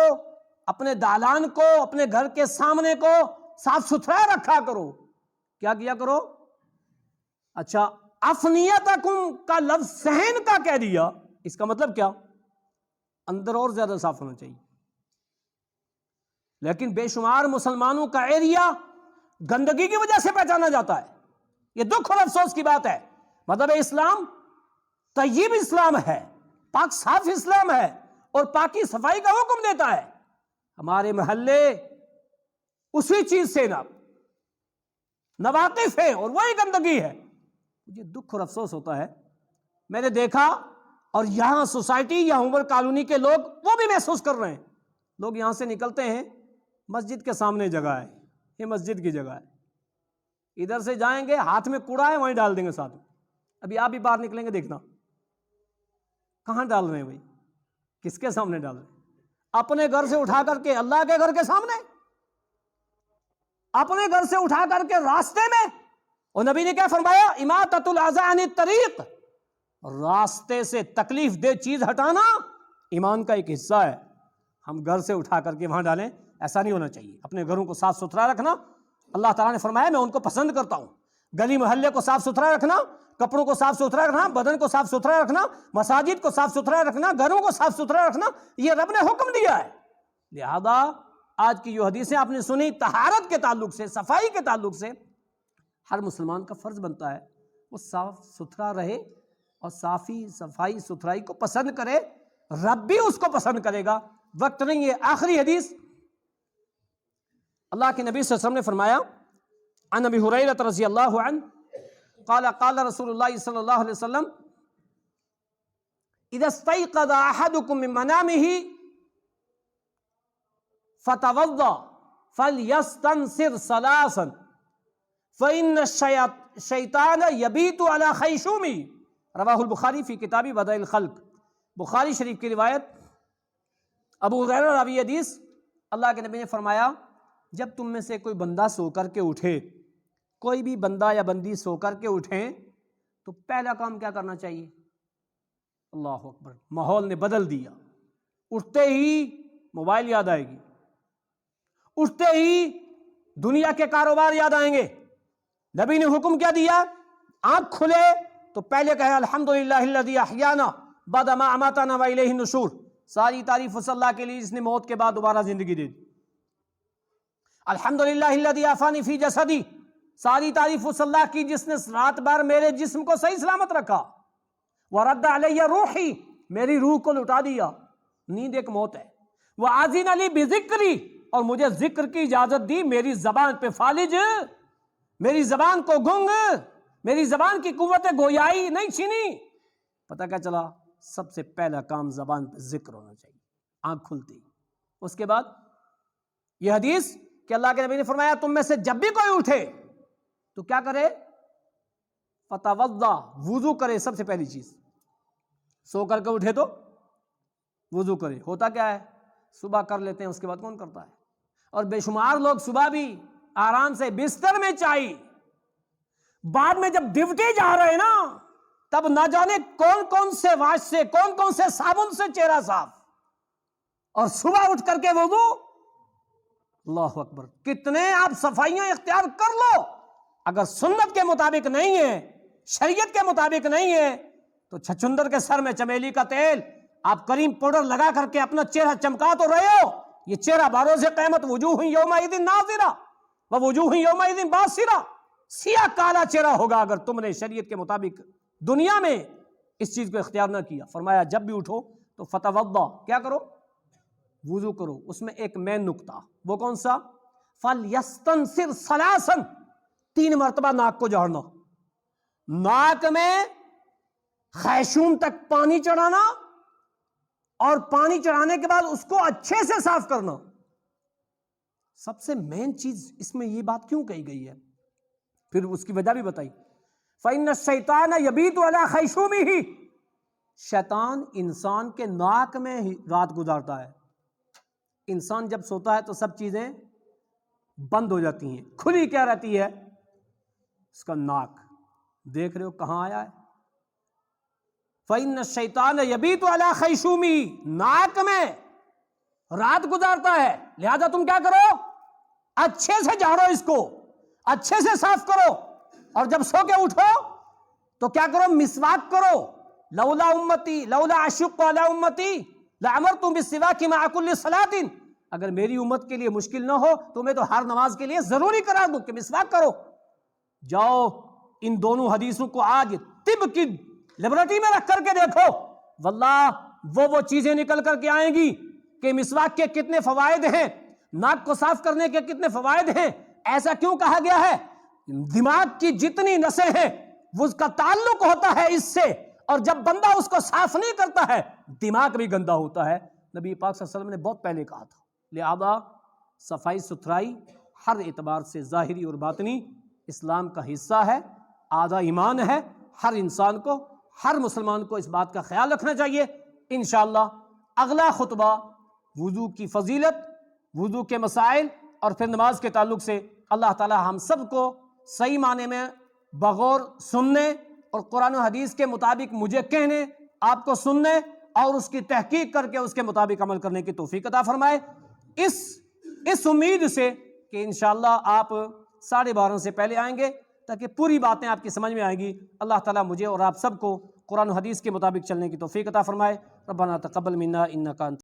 اپنے دالان کو، اپنے گھر کے سامنے کو صاف ستھرا رکھا کرو. کیا کیا کرو؟ اچھا، افنیتکم کا لفظ صحن کا کہہ دیا، اس کا مطلب کیا؟ اندر اور زیادہ صاف ہونا چاہیے. لیکن بے شمار مسلمانوں کا ایریا گندگی کی وجہ سے پہچانا جاتا ہے. یہ دکھ اور افسوس کی بات ہے. مذہب اسلام طیب اسلام ہے، پاک صاف اسلام ہے، اور پاکی صفائی کا حکم دیتا ہے. ہمارے محلے اسی چیز سے ناواقف ہیں اور وہی گندگی ہے. مجھے دکھ اور افسوس ہوتا ہے، میں نے دیکھا، اور یہاں سوسائٹی یا عمر کالونی کے لوگ وہ بھی محسوس کر رہے ہیں. لوگ یہاں سے نکلتے ہیں، مسجد کے سامنے جگہ ہے، یہ مسجد کی جگہ ہے، ادھر سے جائیں گے، ہاتھ میں کوڑا ہے وہیں ڈال دیں گے ساتھ میں. ابھی آپ بھی باہر نکلیں گے، دیکھنا کہاں ڈال رہے ہیں بھائی، کس کے سامنے ڈال رہے ہیں؟ اپنے گھر سے اٹھا کر کے اللہ کے گھر کے سامنے، اپنے گھر سے اٹھا کر کے راستے میں. اور نبی نے کیا فرمایا؟ اماطۃ الاذی عن الطریق، راستے سے تکلیف دہ چیز ہٹانا ایمان کا ایک حصہ ہے. ہم گھر سے اٹھا کر کے وہاں ڈالیں، ایسا نہیں ہونا چاہیے. اپنے گھروں کو صاف ستھرا رکھنا، اللہ تعالیٰ نے فرمایا میں ان کو پسند کرتا ہوں. گلی محلے کو صاف ستھرا رکھنا، کپڑوں کو صاف ستھرا رکھنا، بدن کو صاف ستھرا رکھنا، مساجد کو صاف ستھرا رکھنا، گھروں کو صاف ستھرا رکھنا، یہ رب نے حکم دیا ہے. لہذا آج کی جو حدیثیں آپ نے سنی طہارت کے تعلق سے، صفائی کے تعلق سے، ہر مسلمان کا فرض بنتا ہے وہ صاف ستھرا رہے اور صفائی ستھرائی کو پسند کرے. رب بھی اس کو پسند کرے گا. وقت نہیں ہے، آخری حدیث. اللہ کے نبی صلی اللہ علیہ وسلم نے فرمایا عن ابی ہریرہ رضی اللہ عنہ قال قال رسول اللہ صلی اللہ علیہ وسلم اذا استيقظ احدكم من منامه فتوضا فليستنصر ثلاثا فإن الشیطان یبیت علی خیشومہ. رواہ البخاری فی کتاب بدء الخلق. بخاری شریف کی روایت، ابو ہریرہ راوی حدیث. اللہ کے نبی نے فرمایا جب تم میں سے کوئی بندہ سو کر کے اٹھے، کوئی بھی بندہ یا بندی سو کر کے اٹھیں، تو پہلا کام کیا کرنا چاہیے؟ اللہ اکبر، ماحول نے بدل دیا. اٹھتے ہی موبائل یاد آئے گی، اٹھتے ہی دنیا کے کاروبار یاد آئیں گے. نبی نے حکم کیا دیا؟ آنکھ کھلے تو پہلے کہے الحمدللہ الذی احیانا بعد ما اماتنا والیہ النشور. ساری تعریف اس اللہ کے لیے جس نے موت کے بعد دوبارہ زندگی دے دی. الحمدللہ الذی عافانی فی جسدی. ساری تعریف اس اللہ کی جس نے رات بھر میرے جسم کو صحیح سلامت رکھا. ورد علی روحی، میری روح کو لٹا دیا. نیند ایک موت ہے. وَأَذِنَ لِي بِذِكْرِي، اور مجھے ذکر کی اجازت دی. میری زبان پہ فالج، میری زبان کو گنگ، میری زبان کی قوت گویائی نہیں چھینی. پتہ کیا چلا؟ سب سے پہلا کام زبان پہ ذکر ہونا چاہیے آنکھ کھلتی. اس کے بعد یہ حدیث کہ اللہ کے نبی نے فرمایا تم میں سے جب بھی کوئی اٹھے تو کیا کرے؟ فتوضا، وضو کرے. سب سے پہلی چیز، سو کر کے اٹھے تو وضو کرے. ہوتا کیا ہے؟ صبح کر لیتے ہیں، اس کے بعد کون کرتا ہے؟ اور بے شمار لوگ صبح بھی آرام سے بستر میں چاہیے، بعد میں جب ڈیوٹی جا رہے ہیں نا تب نہ جانے کون کون سے واش سے، کون کون سے صابن سے چہرہ صاف، اور صبح اٹھ کر کے وضو. اللہ اکبر، کتنے آپ صفائیاں اختیار کر لو، اگر سنت کے مطابق نہیں ہے، شریعت کے مطابق نہیں ہے، تو چھچندر کے سر میں چمیلی کا تیل، آپ کریم پاؤڈر لگا کر کے اپنا چہرہ چمکا تو رہے ہو. یہ چہرہ بروز قیامت وجوہ یومئذ ناظرہ ووجوہ یومئذ باسرہ، سیاہ کالا چہرہ ہوگا اگر تم نے شریعت کے مطابق دنیا میں اس چیز کو اختیار نہ کیا. فرمایا جب بھی اٹھو تو فتوضا، کیا کرو؟ وضو کرو. اس میں ایک مین نقطہ، وہ کون سا؟ فَلْيَسْتَنْصِرْ ثَلَاثًا، 3 مرتبہ ناک کو جھاڑنا. ناک میں خیشوم تک پانی چڑھانا، اور پانی چڑھانے کے بعد اس کو اچھے سے صاف کرنا. سب سے مین چیز اس میں یہ بات کیوں کہی گئی ہے؟ پھر اس کی وجہ بھی بتائی. فَإِنَّ الشَّيْطَانَ يَبِيتُ عَلَى خَيْشُومِهِ، شیطان انسان کے ناک میں ہی رات گزارتا ہے. انسان جب سوتا ہے تو سب چیزیں بند ہو جاتی ہیں، کھلی کیا رہتی ہے؟ اس کا ناک. دیکھ رہے ہو کہاں آیا ہے؟ فَإِنَّ الشَّيْطَانَ يَبِيتُ عَلَى خَيْشُومِهِ، ناک میں رات گزارتا ہے. لہذا تم کیا کرو؟ اچھے سے جھاڑو اس کو. اچھے سے صاف کرو، اور جب سو کے اٹھو تو کیا کرو؟ مسواک کرو. لولا امتی لولا اشق علی امتی لامرت بالسواک مع کل صلاۃ. اگر میری امت کے لیے مشکل نہ ہو تو میں تو ہر نماز کے لیے ضروری قرار دوں کہ مسواک کرو. جاؤ ان دونوں حدیثوں کو آج طب کی لیبورٹری میں رکھ کر کے دیکھو، واللہ وہ چیزیں نکل کر کے آئیں گی کہ مسواک کے کتنے فوائد ہیں، ناک کو صاف کرنے کے کتنے فوائد ہیں. ایسا کیوں کہا گیا ہے؟ دماغ کی جتنی نسیں ہیں وہ اس کا تعلق ہوتا ہے اس سے، اور جب بندہ اس کو صاف نہیں کرتا ہے دماغ بھی گندا ہوتا ہے. نبی پاک صلی اللہ علیہ وسلم نے بہت پہلے کہا تھا. لہذا صفائی ستھرائی ہر اعتبار سے ظاہری اور باطنی اسلام کا حصہ ہے، آدھا ایمان ہے. ہر انسان کو، ہر مسلمان کو اس بات کا خیال رکھنا چاہیے. انشاءاللہ اگلا خطبہ وضو کی فضیلت، وضو کے مسائل اور پھر نماز کے تعلق سے اللہ تعالی ہم سب کو صحیح معنی میں بغور سننے اور قرآن و حدیث کے مطابق مجھے کہنے، آپ کو سننے اور اس کی تحقیق کر کے اس کے مطابق عمل کرنے کی توفیق عطا فرمائے. اس امید سے کہ انشاءاللہ آپ 12:30 سے پہلے آئیں گے تاکہ پوری باتیں آپ کی سمجھ میں آئیں گی. اللہ تعالیٰ مجھے اور آپ سب کو قرآن و حدیث کے مطابق چلنے کی توفیق عطا فرمائے. ربنا تقبل منا انک انت